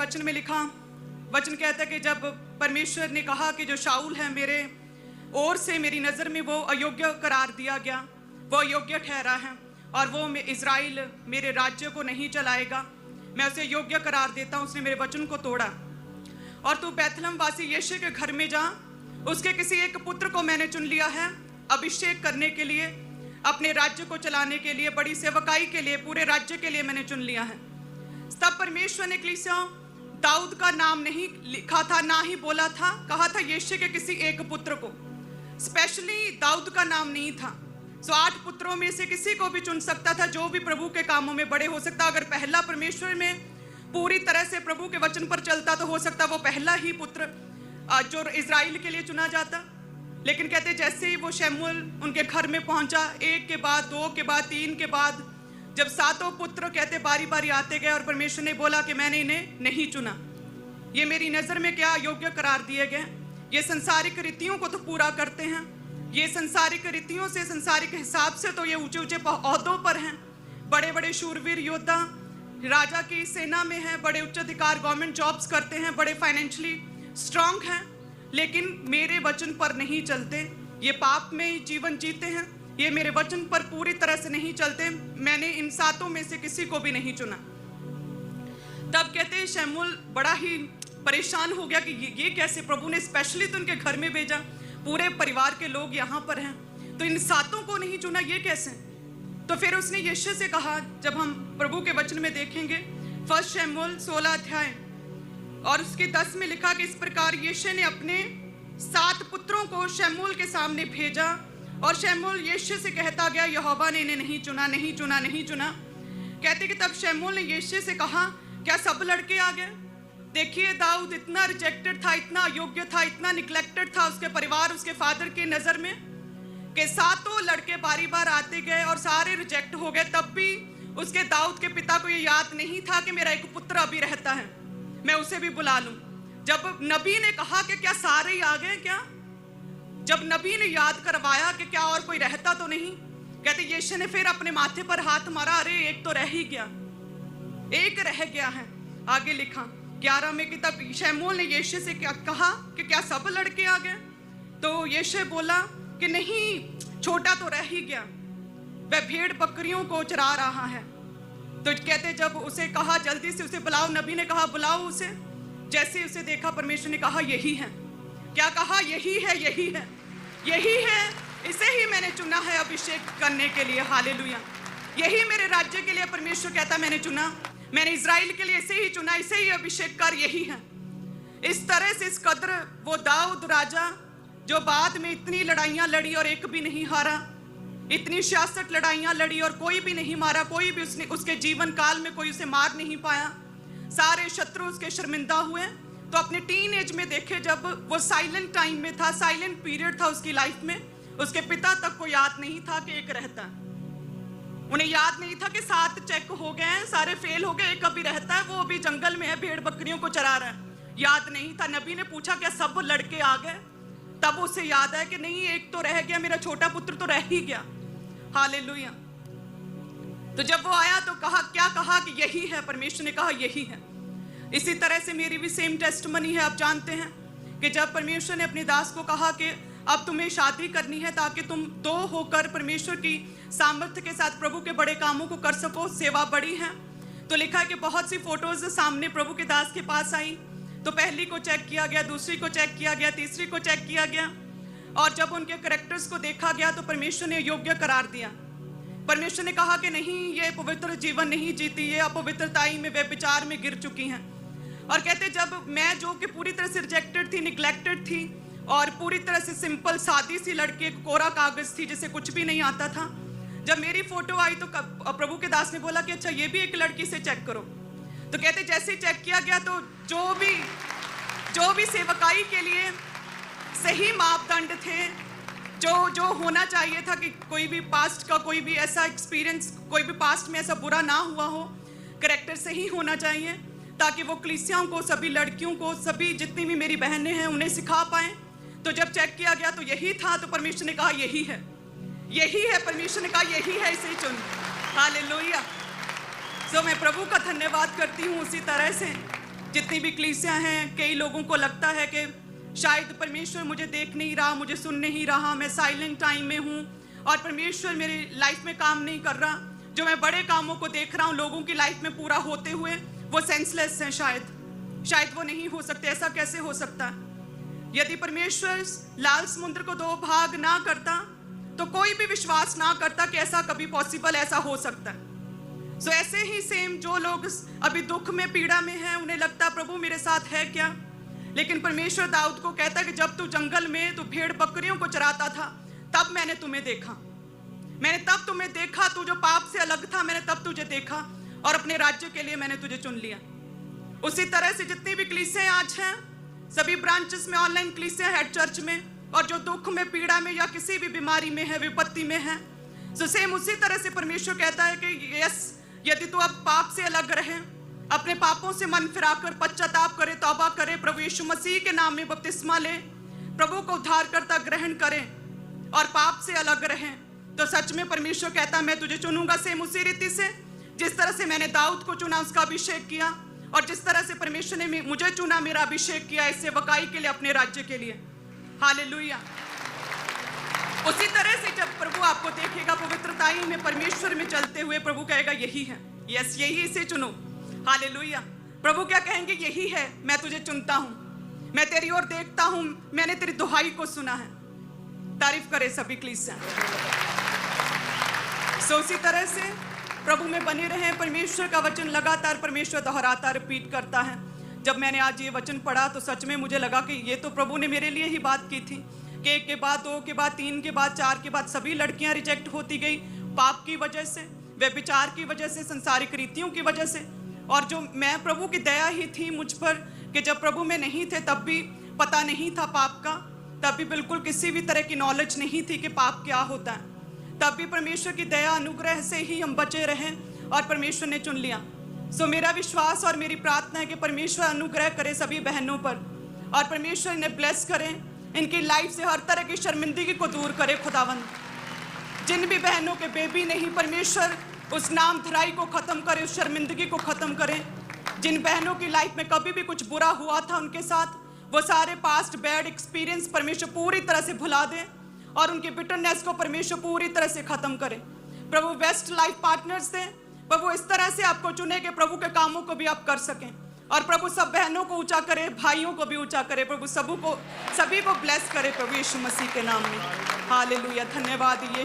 वचन में लिखा, वचन कहता है कि जब परमेश्वर ने कहा कि जो शाऊल है मेरे ओर से मेरी नज़र में वो अयोग्य करार दिया गया, वो अयोग्य ठहरा है और वो इज़राइल मेरे राज्य को नहीं चलाएगा, मैं उसे योग्य करार देता हूँ। उसने मेरे वचन को तोड़ा। और तू बैतलहम वासी यिशै के घर में जा, उसके किसी एक पुत्र को मैंने चुन लिया है अभिषेक करने के लिए, अपने राज्य को चलाने के लिए, बड़ी सेवकाई के लिए, पूरे राज्य के लिए मैंने चुन लिया है। तब परमेश्वर ने कलीसिया दाऊद का नाम नहीं लिखा था, ना ही बोला था, कहा था यिशै के किसी एक पुत्र को, स्पेशली दाऊद का नाम नहीं था। 8 पुत्रों में से किसी को भी चुन सकता था, जो भी प्रभु के कामों में बड़े हो सकता। अगर पहला परमेश्वर में पूरी तरह से प्रभु के वचन पर चलता तो हो सकता वो पहला ही पुत्र जो इज़राइल के लिए चुना जाता। लेकिन कहते जैसे ही वो शमूएल उनके घर में पहुंचा, एक के बाद, 2 के बाद, 3 के बाद, जब 7 पुत्र कहते बारी बारी आते गए और परमेश्वर ने बोला कि मैंने इन्हें नहीं चुना, ये मेरी नज़र में क्या योग्य करार दिए गए, ये संसारिक रीतियों को तो पूरा करते हैं, ये संसारिक रीतियों से, संसारिक हिसाब से तो ये ऊंचे ऊंचे ओहदों पर हैं, बड़े बड़े शूरवीर योद्धा राजा की सेना में हैं, बड़े उच्च अधिकार गवर्नमेंट जॉब्स करते हैं, बड़े फाइनेंशियली स्ट्रांग हैं, लेकिन मेरे वचन पर नहीं चलते, ये पाप में जीवन जीते हैं, ये मेरे वचन पर पूरी तरह से नहीं चलते, मैंने इन 7 में से किसी को भी नहीं चुना। तब कहते हैं शमूएल बड़ा ही परेशान हो गया कि ये कैसे, प्रभु ने स्पेशली तो उनके घर में भेजा, पूरे परिवार के लोग यहाँ पर हैं, तो इन 7 को नहीं चुना, ये कैसे। तो फिर उसने यिशै से कहा, जब हम प्रभु के वचन में देखेंगे 1 शमूएल 16 अध्याय और उसके 10 में लिखा कि इस प्रकार यिशै ने अपने 7 पुत्रों को शमूएल के सामने भेजा और शमूएल यिशै से कहता गया, यहोवा ने इन्हें नहीं चुना, नहीं चुना, नहीं चुना। कहते कि तब शमूएल ने यिशै से कहा, क्या सब लड़के आ गए? देखिए दाऊद इतना रिजेक्टेड था, इतना अयोग्य था, इतना निग्लेक्टेड था उसके परिवार, उसके फादर की नज़र में, कि 7 लड़के बारी बार आते गए और सारे रिजेक्ट हो गए। तब भी उसके दाऊद के पिता को ये याद नहीं था कि मेरा एक पुत्र अभी रहता है, मैं उसे भी बुला लूं। जब नबी ने कहा कि क्या सारे ही आ गए क्या, जब नबी ने याद करवाया कि क्या और कोई रहता तो नहीं, कहते यिशै ने फिर अपने माथे पर हाथ मारा, अरे एक तो रह ही गया, एक रह गया है। आगे लिखा 11 में कि तब शमूएल ने यिशै से क्या कहा कि क्या सब लड़के आ गए? तो यिशै बोला कि नहीं, छोटा तो रह ही गया, वह भेड़ बकरियों को चरा रहा है। तो कहते जब उसे कहा जल्दी से उसे बुलाओ, नबी ने कहा बुलाओ उसे, जैसे उसे देखा परमेश्वर ने कहा यही है। क्या कहा? यही है, यही है, यही है, इसे ही मैंने चुना है अभिषेक करने के लिए। हालेलुया, यही मेरे राज्य के लिए परमेश्वर कहता मैंने चुना, मैंने इज़राइल के लिए इसे ही चुना, इसे ही अभिषेक कर, यही है। इस तरह से इस कदर वो दाऊद राजा जो बाद में इतनी लड़ाइयाँ लड़ी और एक भी नहीं हारा, इतनी 66 लड़ाइयाँ लड़ी और कोई भी नहीं मारा, कोई भी उसके जीवन काल में कोई उसे मार नहीं पाया, सारे शत्रु उसके शर्मिंदा हुए। तो अपने टीन एज में देखे, जब वो साइलेंट टाइम में था, साइलेंट पीरियड था उसकी लाइफ में, उसके पिता तक को याद नहीं था कि एक रहता है, उन्हें याद नहीं था कि 7 चेक हो गए हैं, सारे फेल हो गए, एक अभी रहता है, वो अभी जंगल में है, भेड़ बकरियों को चरा रहा है, याद नहीं था। नबी ने पूछा क्या सब लड़के आ गए? तब उसे याद है कि नहीं, एक तो रह गया, मेरा छोटा पुत्र तो रह ही गया। हालेलुया। तो जब वो आया तो कहा, क्या कहा कि यही है, परमेश्वर ने कहा यही है। इसी तरह से मेरी भी सेम टेस्टमनी है। आप जानते हैं कि जब परमेश्वर ने अपने दास को कहा कि अब तुम्हें शादी करनी है ताकि तुम 2 होकर परमेश्वर की सामर्थ्य के साथ प्रभु के बड़े कामों को कर सको, सेवा बड़ी है, तो लिखा है कि बहुत सी फोटोज सामने प्रभु के दास के पास आई। तो पहली को चेक किया गया, दूसरी को चेक किया गया, तीसरी को चेक किया गया, और जब उनके कैरेक्टर्स को देखा गया तो परमेश्वर ने योग्य करार दिया। परमेश्वर ने कहा कि नहीं, ये पवित्र जीवन नहीं जीती, ये अपवित्रताई में, व्यभिचार में गिर चुकी हैं। और कहते जब मैं, जो कि पूरी तरह से रिजेक्टेड थी, निग्लेक्टेड थी और पूरी तरह से सिंपल सादी सी लड़की, कोरा कागज थी जिसे कुछ भी नहीं आता था, जब मेरी फोटो आई तो प्रभु के दास ने बोला कि अच्छा ये भी एक लड़की से चेक करो। तो कहते जैसे ही चेक किया गया तो जो भी सेवकाई के लिए सही मापदंड थे, जो होना चाहिए था कि कोई भी पास्ट का कोई भी ऐसा एक्सपीरियंस, कोई भी पास्ट में ऐसा बुरा ना हुआ हो, कैरेक्टर सही होना चाहिए ताकि वो कलीसियाओं को, सभी लड़कियों को, सभी जितनी भी मेरी बहनें हैं उन्हें सिखा पाएं। तो जब चेक किया गया तो यही था, तो परमेश्वर ने कहा यही है, यही है, परमेश्वर ने कहा यही है, इसे चुन। हालेलुया। सो मैं प्रभु का धन्यवाद करती हूँ। उसी तरह से जितनी भी कलीसियां हैं, कई लोगों को लगता है कि शायद परमेश्वर मुझे देख नहीं रहा, मुझे सुन नहीं रहा, मैं साइलेंट टाइम में हूँ और परमेश्वर मेरी लाइफ में काम नहीं कर रहा। जो मैं बड़े कामों को देख रहा हूँ लोगों की लाइफ में पूरा होते हुए, वो सेंसलेस हैं, शायद वो नहीं हो सकते। ऐसा कैसे हो सकता है? यदि परमेश्वर लाल समुद्र को 2 भाग ना करता तो कोई भी विश्वास ना करता कि ऐसा कभी पॉसिबल, ऐसा हो सकता है। सो ऐसे ही सेम जो लोग अभी दुख में, पीड़ा में हैं, उन्हें लगता प्रभु मेरे साथ है क्या? लेकिन परमेश्वर दाऊद को कहता है कि जब तू जंगल में, तू भेड़ बकरियों को चराता था, तब मैंने तुम्हें देखा, मैंने तब तुम्हें देखा, तू जो पाप से अलग था, मैंने तब तुझे देखा और अपने राज्य के लिए मैंने तुझे चुन लिया। उसी तरह से जितनी भी कलीसियां आज हैं, सभी ब्रांचेस में, ऑनलाइन कलीसियां हेड चर्च में, और जो दुख में, पीड़ा में या किसी भी बीमारी में है, विपत्ति में है, सो सेम उसी तरह से परमेश्वर कहता है कि यस, यदि तू अब पाप से अलग रहे, अपने पापों से मन फिराकर पश्चाताप करे, तौबा करे, प्रभु यीशु मसीह के नाम में बपतिस्मा ले, प्रभु को उद्धारकर्ता ग्रहण करें और पाप से अलग रहें, तो सच में परमेश्वर कहता है मैं तुझे चुनूंगा। सेम उसी रीति से जिस तरह से मैंने दाऊद को चुना, उसका अभिषेक किया, और जिस तरह से परमेश्वर ने मुझे चुना, मेरा अभिषेक किया इस सेवकाई के लिए, अपने राज्य के लिए। हालेलुया। उसी तरह से जब प्रभु आपको देखेगा पवित्रताई में, परमेश्वर में चलते हुए, प्रभु कहेगा यही है, यस यही, इसे चुनो। हालेलुया। प्रभु क्या कहेंगे? यही है, मैं तुझे चुनता हूं, मैं तेरी ओर देखता हूं, मैंने तेरी दुहाई को सुना है। तारीफ करे सभी कलीसियां। सो उसी तरह से प्रभु में बने रहें। परमेश्वर का वचन लगातार परमेश्वर दोहराता, रिपीट करता है। जब मैंने आज ये वचन पढ़ा तो सच में मुझे लगा कि ये तो प्रभु ने मेरे लिए ही बात की थी कि 1 के बाद 2 के बाद 3 के बाद 4 के बाद सभी लड़कियां रिजेक्ट होती गई, पाप की वजह से, व्यभिचार की वजह से, संसारिक रीतियों की वजह से। और जो मैं, प्रभु की दया ही थी मुझ पर कि जब प्रभु में नहीं थे तब भी पता नहीं था पाप का, तब भी बिल्कुल किसी भी तरह की नॉलेज नहीं थी कि पाप क्या होता है, तब भी परमेश्वर की दया, अनुग्रह से ही हम बचे रहें और परमेश्वर ने चुन लिया। सो मेरा विश्वास और मेरी प्रार्थना है कि परमेश्वर अनुग्रह करे सभी बहनों पर, और परमेश्वर इन्हें ब्लेस करें, इनकी लाइफ से हर तरह की शर्मिंदगी को दूर करे खुदावंद। जिन भी बहनों के बेबी नहीं, परमेश्वर उस नाम धराई को ख़त्म करे, उस शर्मिंदगी को ख़त्म करें। जिन बहनों की लाइफ में कभी भी कुछ बुरा हुआ था उनके साथ, वो सारे पास्ट बैड एक्सपीरियंस परमेश्वर पूरी तरह से भुला दें और उनके बिटरनेस को परमेश्वर पूरी तरह से ख़त्म करे। प्रभु बेस्ट लाइफ पार्टनर्स दें, प्रभु इस तरह से आपको चुने कि प्रभु के कामों को भी आप कर सकें, और प्रभु सब बहनों को ऊंचा करे, भाइयों को भी ऊंचा करे, प्रभु सभी को ब्लेस करे प्रभु यीशु मसीह के नाम में। हालेलुया। धन्यवाद यीशु।